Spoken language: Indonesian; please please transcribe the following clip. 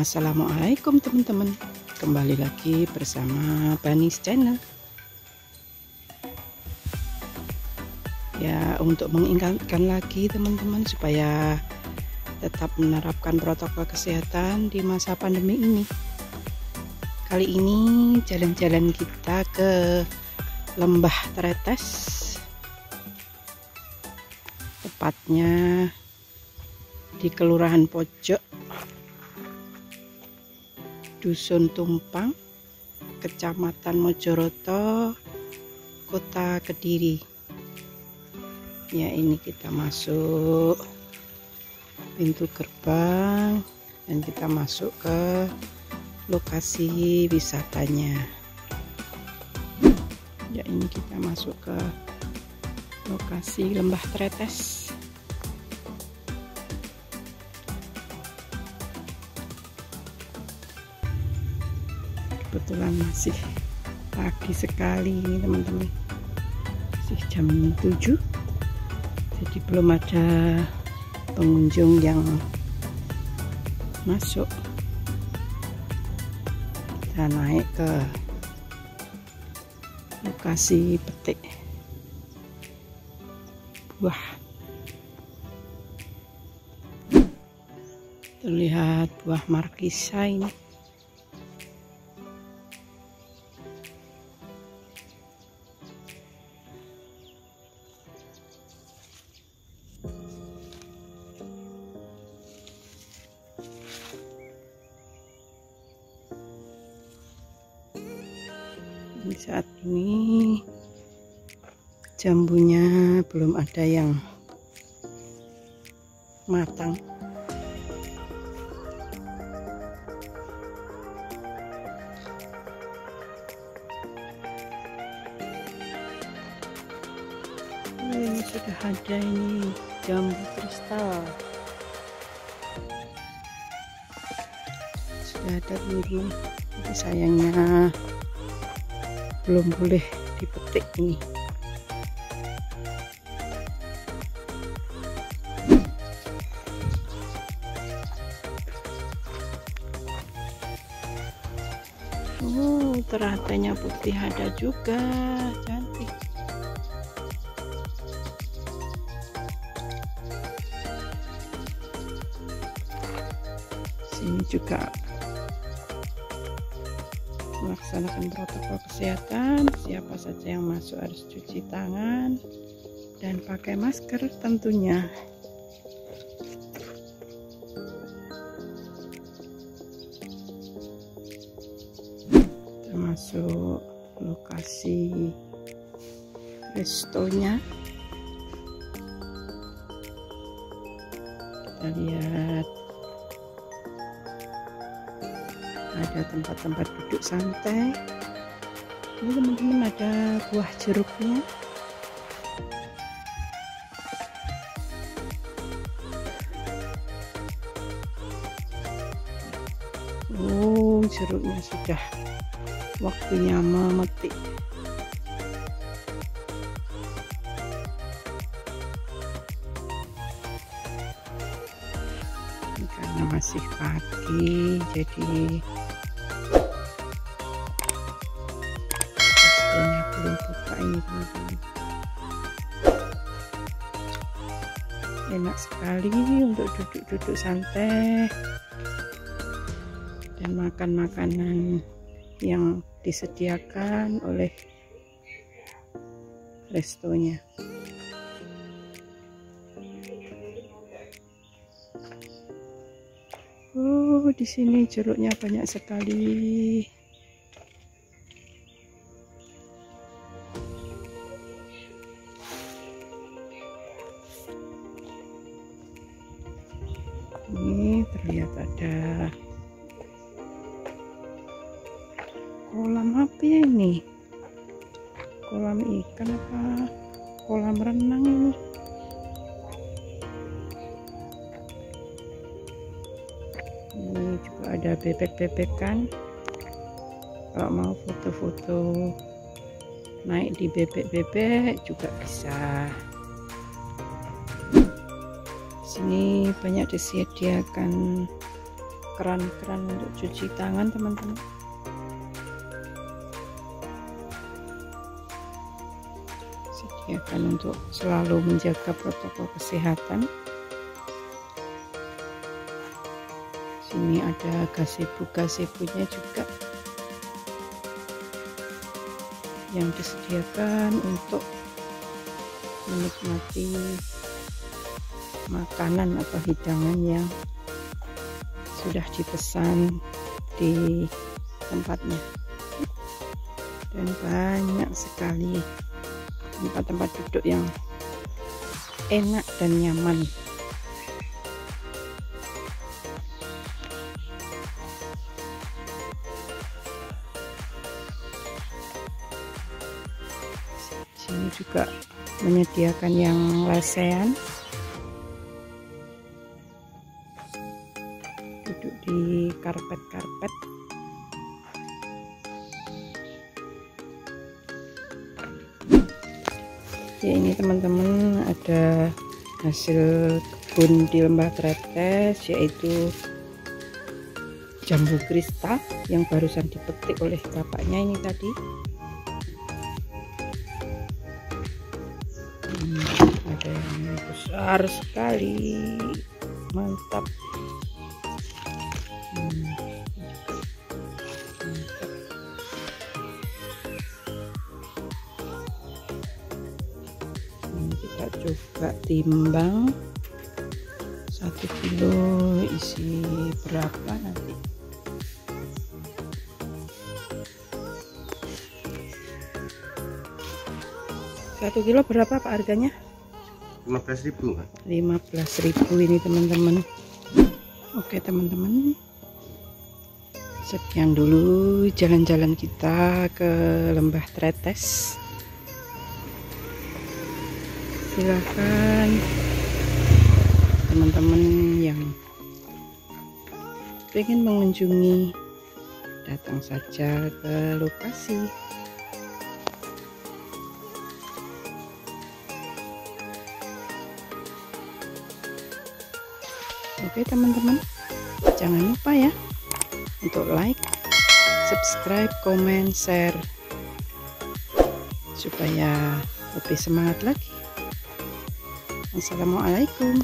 Assalamualaikum teman-teman, kembali lagi bersama Banis Channel. Ya, untuk mengingatkan lagi teman-teman supaya tetap menerapkan protokol kesehatan di masa pandemi ini. Kali ini jalan-jalan kita ke Lembah Tretes, tepatnya di Kelurahan Pojok, Dusun Tumpang, Kecamatan Mojoroto, Kota Kediri. Ya, ini kita masuk pintu gerbang dan kita masuk ke lokasi wisatanya. Ya, ini kita masuk ke lokasi Lembah Tretes. Kebetulan masih pagi sekali ini teman-teman, masih jam 7, jadi belum ada pengunjung yang masuk. Kita naik ke lokasi petik buah. Terlihat buah markisa ini. Saat ini jambunya belum ada yang matang. Ini sudah ada ini jambu kristal. Sudah ada teman-teman, tapi sayangnya belum boleh dipetik ini. Teratanya putih ada juga, cantik. Sini juga melaksanakan protokol kesehatan. Siapa saja yang masuk harus cuci tangan dan pakai masker tentunya. Termasuk lokasi restonya. Kita lihat ada tempat-tempat duduk santai. Ini teman-teman ada buah jeruknya. Jeruknya sudah waktunya memetik. Ini karena masih pagi, jadi belum buka ini teman-teman. Enak sekali untuk duduk-duduk santai dan makan makanan yang disediakan oleh restonya. Di sini jeruknya banyak sekali. Ini terlihat ada kolam apa ya ini? Kolam ikan apa kolam renang ini? Ini juga ada bebek-bebekan. Kalau mau foto-foto naik di bebek-bebek juga bisa. Sini banyak disediakan keran-keran untuk cuci tangan teman-teman. Sediakan untuk selalu menjaga protokol kesehatan. Sini ada gazebo-gazebonya juga yang disediakan untuk menikmati makanan atau hidangan yang sudah dipesan di tempatnya. Dan banyak sekali tempat-tempat duduk yang enak dan nyaman. Sini juga menyediakan yang lesehan, duduk di karpet-karpet. Ya, ini teman-teman ada hasil kebun di Lembah Tretes, yaitu jambu kristal yang barusan dipetik oleh bapaknya ini tadi. Ada yang besar sekali, mantap. Kita coba timbang 1 kilo isi berapa nanti. Satu kilo berapa Pak harganya? 15.000 kan? 15.000 ini teman-teman. Oke teman-teman, sekian dulu jalan-jalan kita ke Lembah Tretes. Silahkan teman-teman yang ingin mengunjungi, datang saja ke lokasi. Oke teman-teman, jangan lupa ya untuk like, subscribe, komen, share supaya lebih semangat lagi. Assalamualaikum.